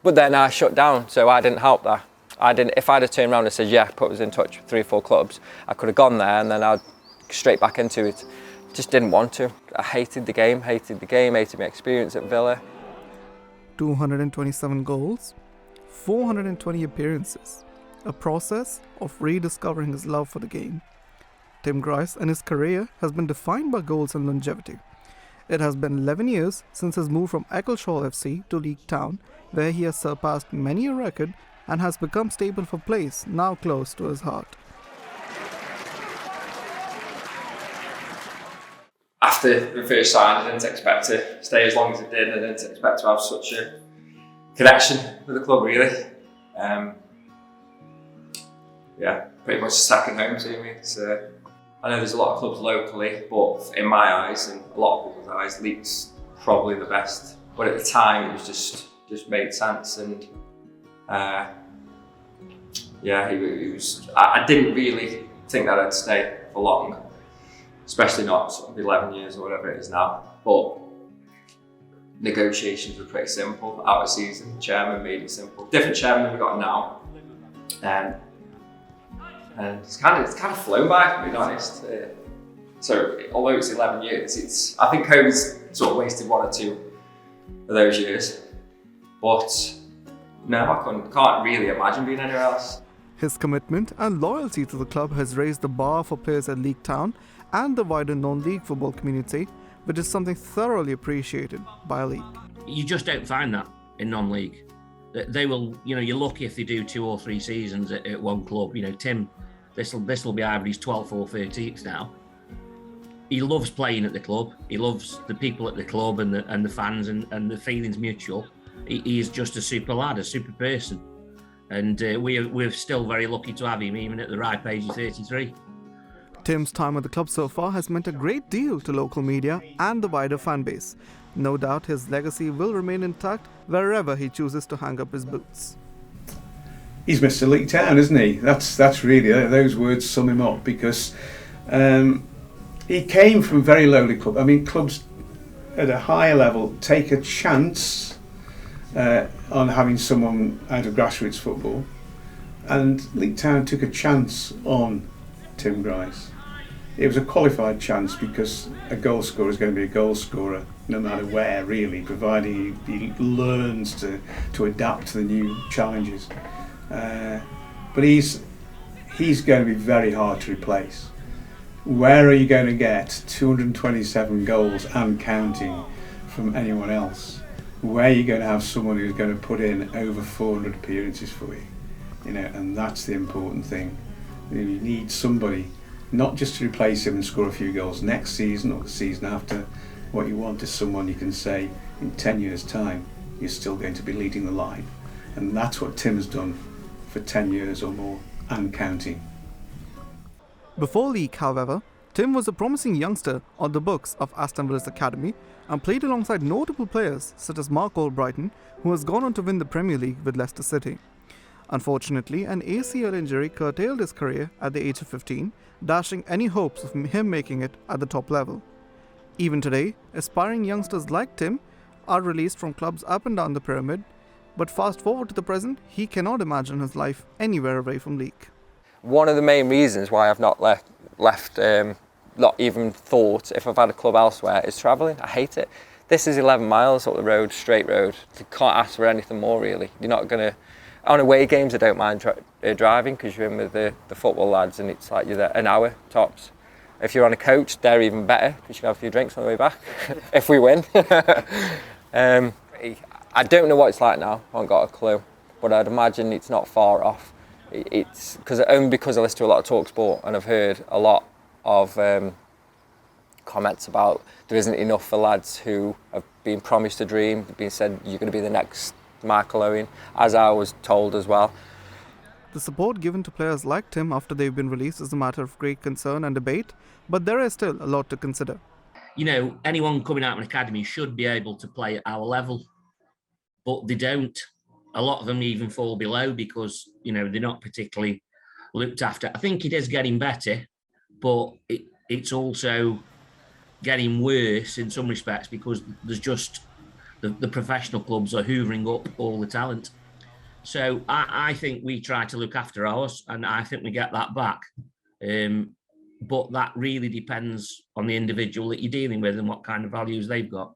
But then I shut down, so I didn't help that. If I'd have turned around and said, yeah, put us in touch with 3 or 4 clubs, I could have gone there and then I'd straight back into it. Just didn't want to. I hated the game, hated my experience at Villa. 227 goals, 420 appearances, a process of rediscovering his love for the game. Tim Grice and his career has been defined by goals and longevity. It has been 11 years since his move from Eccleshall FC to Leek Town, where he has surpassed many a record and has become stable for place now close to his heart. After the first sign, I didn't expect to stay as long as I did. I didn't expect to have such a connection with the club, really. Yeah, pretty much second home to me. So I know there's a lot of clubs locally, but in my eyes and a lot of people's eyes, Leek's probably the best. But at the time, it was just made sense, and yeah, it was. I didn't really think that I'd stay for long, especially not sort of 11 years or whatever it is now. But negotiations were pretty simple. Out of season, the chairman made it simple. Different chairman than we got now, and it's kind of flown by, to be honest. So although it's 11 years, I think COVID's sort of wasted 1 or 2 of those years. But no, I can't really imagine being anywhere else. His commitment and loyalty to the club has raised the bar for players at Leek Town and the wider non-league football community, which is something thoroughly appreciated by Leek. You just don't find that in non-league. They will, you're lucky if they do 2 or 3 seasons at one club. Tim, this will be either his 12th or 13th now. He loves playing at the club. He loves the people at the club and the fans, and the feeling's mutual. He is just a super lad, a super person. And we're still very lucky to have him, even at the ripe age of 33. Tim's time at the club so far has meant a great deal to local media and the wider fan base. No doubt his legacy will remain intact wherever he chooses to hang up his boots. He's Mr. Leek Town, isn't he? That's really, those words sum him up, because he came from a very lowly club. I mean, clubs at a higher level take a chance on having someone out of grassroots football, and Leek Town took a chance on Tim Grice. It was a qualified chance, because a goal scorer is going to be a goal scorer no matter where, really, providing he learns to adapt to the new challenges. But he's going to be very hard to replace. Where are you going to get 227 goals and counting from anyone else? Where are you going to have someone who's going to put in over 400 appearances for you? And that's the important thing. You need somebody, not just to replace him and score a few goals next season or the season after. What you want is someone you can say, in 10 years' time, you're still going to be leading the line. And that's what Tim has done for 10 years or more, and counting. Before Leek, however, Tim was a promising youngster on the books of Aston Villa's academy and played alongside notable players such as Mark Albrighton, who has gone on to win the Premier League with Leicester City. Unfortunately, an ACL injury curtailed his career at the age of 15, dashing any hopes of him making it at the top level. Even today, aspiring youngsters like Tim are released from clubs up and down the pyramid, but fast forward to the present, he cannot imagine his life anywhere away from Leek. One of the main reasons why I've not left, not even thought if I've had a club elsewhere, is travelling. I hate it. This is 11 miles up the road, straight road. You can't ask for anything more, really. You're not going to... On away games, I don't mind driving, because you're in with the football lads, and it's like you're there an hour tops. If you're on a coach, they're even better, because you can have a few drinks on the way back, if we win. I don't know what it's like now, I haven't got a clue, but I'd imagine it's not far off. It's only because I listen to a lot of talk sport, and I've heard a lot of comments about there isn't enough for lads who have been promised a dream, been said you're going to be the next Michael Owen, as I was told as well. The support given to players like Tim after they've been released is a matter of great concern and debate, but there is still a lot to consider. Anyone coming out of an academy should be able to play at our level, but they don't. A lot of them even fall below because, they're not particularly looked after. I think it is getting better, but it's also getting worse in some respects, because there's just the professional clubs are hoovering up all the talent. So I think we try to look after ours, and I think we get that back. But that really depends on the individual that you're dealing with and what kind of values they've got.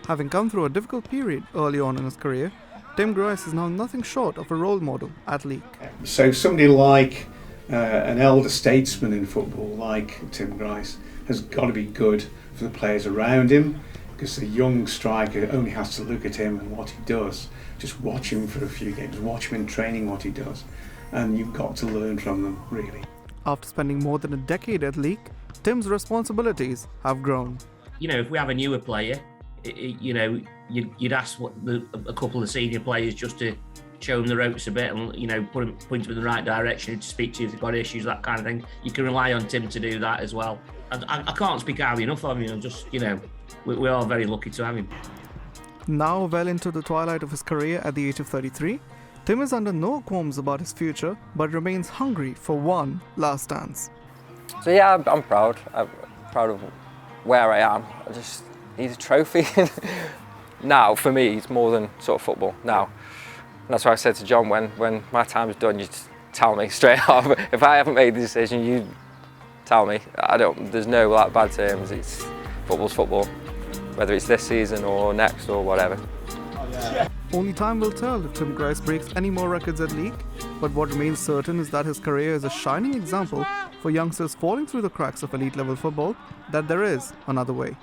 Having come through a difficult period early on in his career, Tim Grice is now nothing short of a role model at Leek. So somebody like an elder statesman in football like Tim Grice has got to be good for the players around him, because the young striker only has to look at him and what he does. Just watch him for a few games, watch him in training what he does, and you've got to learn from them, really. After spending more than a decade at Leek, Tim's responsibilities have grown. You know, if we have a newer player, you know, you'd ask a couple of the senior players just to show them the ropes a bit and, you know, point them in the right direction, to speak to you if they've got issues, that kind of thing. You can rely on Tim to do that as well. I can't speak highly enough of him. Just, you know, we are very lucky to have him. Now well into the twilight of his career at the age of 33, Tim is under no qualms about his future, but remains hungry for one last dance. So yeah, I'm proud. I'm proud of where I am. I just need a trophy. Now, for me, it's more than sort of football now. And that's why I said to Jon, when my time is done, you just tell me straight off. If I haven't made the decision, you tell me. There's no like bad terms. It's football's football, whether it's this season or next or whatever. Only time will tell if Tim Grice breaks any more records at Leek, but what remains certain is that his career is a shining example for youngsters falling through the cracks of elite level football that there is another way.